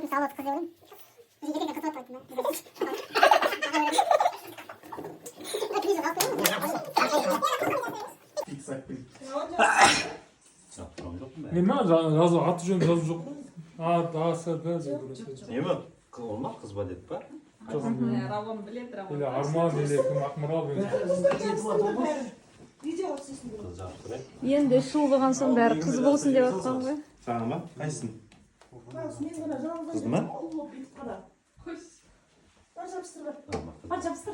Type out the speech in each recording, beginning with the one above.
Hepimiz sağlık kız yavrum. Bizi gerekli kız atlattın lan. Nima yazı atı jön yazı yok. Ha daha serbest Nima? Olmaz kız balet ba? Ravon bilet, ravon. ile armağan ile kim akmaral ben. Kız yaptı. Endi şuğlagan soň bäri kız bolsun dep atkan goy. Sana mı? Kaysin? Kız mı?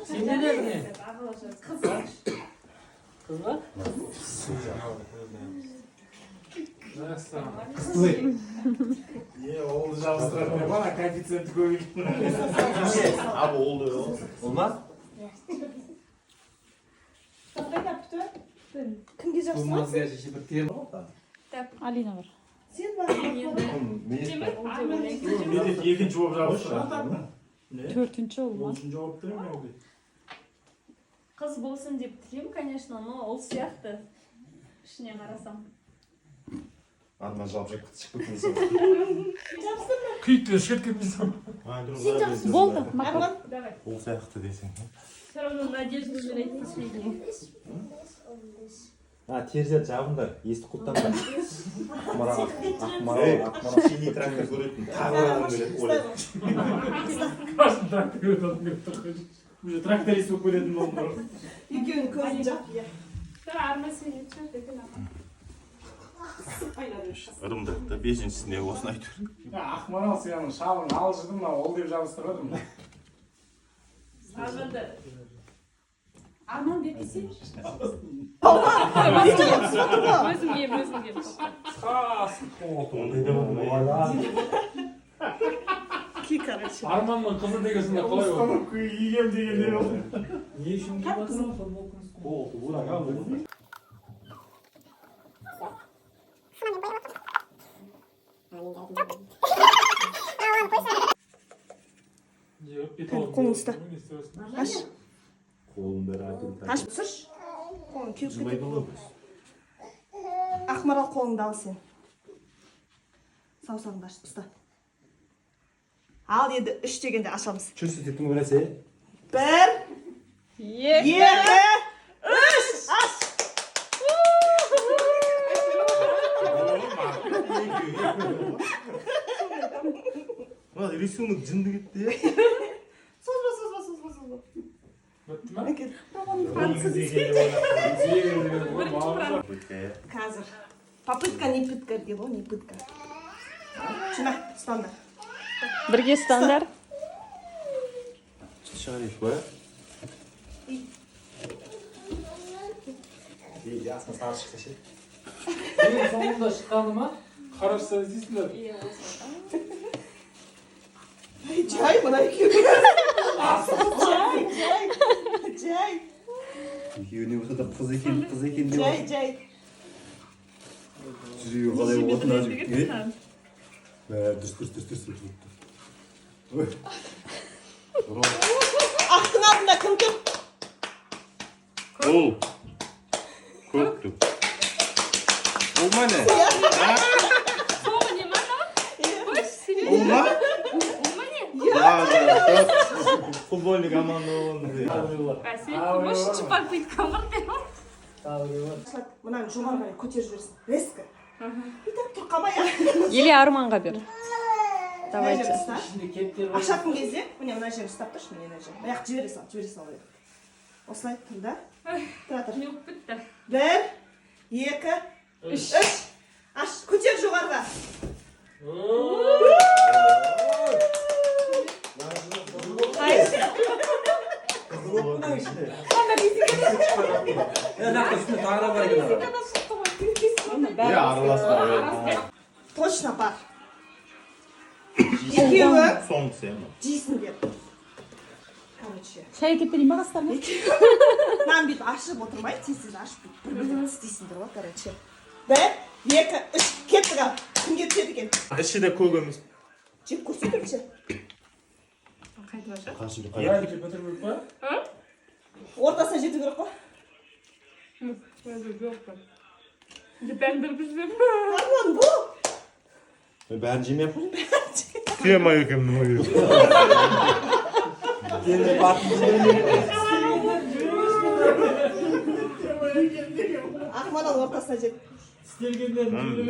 Sen ne dedin? Kız. Kız mı? Neyse. Niye oldu çalıştırıyor bana koefisiyenti koyun. Abi oluyor. Olmaz. Kimga jaksın? Olmaz gerçi bir tiyem. Alina var. Sen var. Yedinci cevap çalıştırıyor. 4-nji olmaz. Olsun cevap değil mi? Kız bolsun dep tileyim, конечно, но ол сияқты. İşine qarasam. Adnan Javcak çıkıp mısın? Kıyıt şirket bizim. Boldu. Makul. Давай. Ol sayaktı desin. Все равно надежду менен ичмейдим. Ha terziye cevabında esti kutlandı. Akmara seni traktör görüyorsun. Tağlarını böyle oraya. Karşı traktör götürdüm. Уже тракторист болып көретін болдым. Екеуінің көзін жап. Sonra армасыны чөп екен ama. Ырымдыкта 5-сінде осыны айтып. Ақмарал сенің шалың алжыдым мына ол деп жабыстырдым. Арманда. Арман деп десе? Өзім ем. Ки, короче. Arman'ın kızı degesinde kolay oldu. Установку егем деген не болды? Ne işin var? Қолын ұста. Аш. Қолын бәрі Аш, сұрш. Қолын кеуіп кетіп. Ақмарал қолыңды ал сен. Саусағыңды аш, ұста. Ал енді 3 дегенде ашамыз. Чүрсіз еттің өлесе? 1, 2, 3, аш! Ulan рисунок жынды кетті ya. Созба. Bitti mi? Әкел. Қазір. Попытка, не пытка, дело, не пытка. Шына, стандарт. Birge standar. Шығарайық ба? Ясына сары шықса ше. Benim sonunda çıkanıma karışsanız izler. Жай, мына екеуі. Жай. Екеуіне болса да қыз екен деп Жай. жүрегі қалай болатын ажып. Дұрыс. Ақтың алдында кім тұр? Ол. Көп тұр. Ол ма не? Соғы не ма? Қойш, серьезно? Ол ма? Ол ма не? Футбольный команда болғанда. А сен можешь чупак быть командой? Мынаны жоғары қарай көтеріп жіберсін. Резко. Бүйтіп тұр қалмай. Или арманға бер. Давайте. Ашатын кезде, міне мына жерін ұстап тұршы, міне мына жерін. Аяқ жібере сал аяқ. Осылай тұр да. Тұра тұр. Не бітті. 1, 2, 3. Аш, көтер жоғарыға. Ya aralасма. Точно бар. Екеуі Соң сен. жейсіңдер. Короче. Шай кептірейін ба қастарына? Мынаны бүйтіп ашып отырмай, тез ашып бір-бірін істейсіңдер ғой, короче. 1, 2, 3, кеттік ал. Кімге түседі екен? Іші де көк емес. Жеп көрсетіңші. Қашып Я тебе бітірмек па? Ортасына жету керек қой. Бәндір бізбем. Арман бұл. Бәрін жемей ақ қой. Siyemay ekimdim oyun. Gene baktım. Akmanın ortasına çek.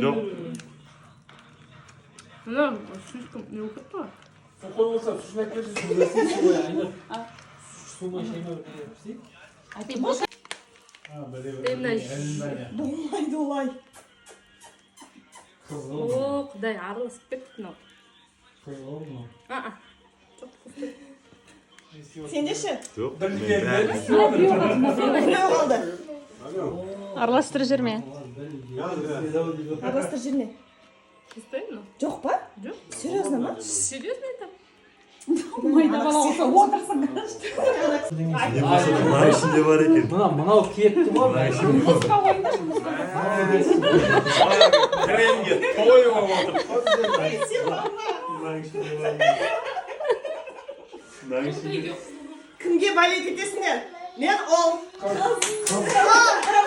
Yok. Lan, слишком не укрепа. Koy olsa suçuna eklersin. Su koy yani. Su mu şeyini öğretsin. Ha böyle elinden ya. Dolmaydı olay. Kız olma. О, Құдай араласып кетті мынау. Kız olma. Aa, Sen de şu. Yok. Ben Ne oldu? Араластырып жүрме. Arastır jirme. Постоянно? Жоқ па? Жоқ. Серьезно ма? Серьезно это? Майда бала болса отырсың. Bunlar içinde var ekim. Mınау кетті ғой. Kremge toyup oldu. Kimге балет етесіңдер? Мен ол.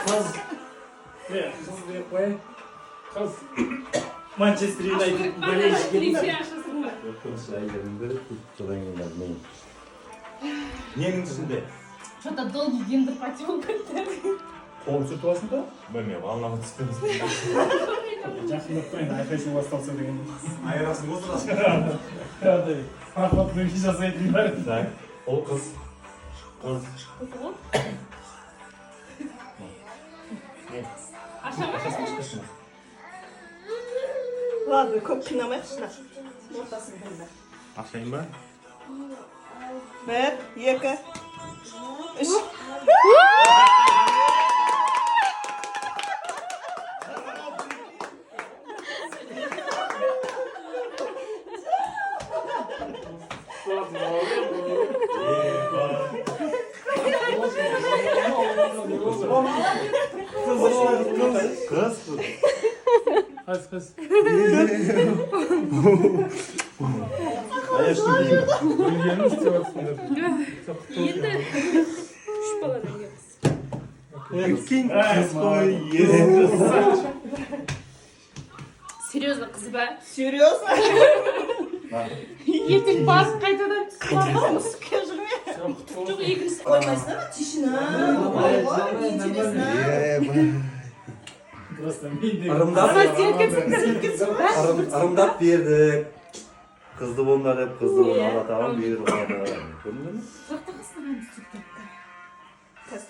Kız diye koy. Kız. Manchester United болельщики. Ненің түсінде? Что-то долгий гендер-потек. Қолын сүртіп алсын ба? Bilmiyorum anlamı çıktınız. жақындап қойын айқай-шу басталса деген. Айырасың отырасың. Андай пароход бөлке жасайтын бар. Так. O kız. Kız. Aşağı. Ладно, көп қинамайық шына. Ортасын білді. Akşayım ben. Bir, екі, үш. Kız. Kız. Аяштың деймін. Ölgerini istiyorsunuz. Енді үш баладан келеміз. Kız koy. Yesin. Серьезно, қыз ба? Серьезно? Ертең барып қайтадан Түскен жүрме. Жоқ, екіншісі. Қоймайсың ба? Тишина. Ой, интересно. Просто мен де Ырымдап бердік. Қызды болыңдар деп қызды алла тағала бұйырып алды. Көрдіңдер ме? Кәсіп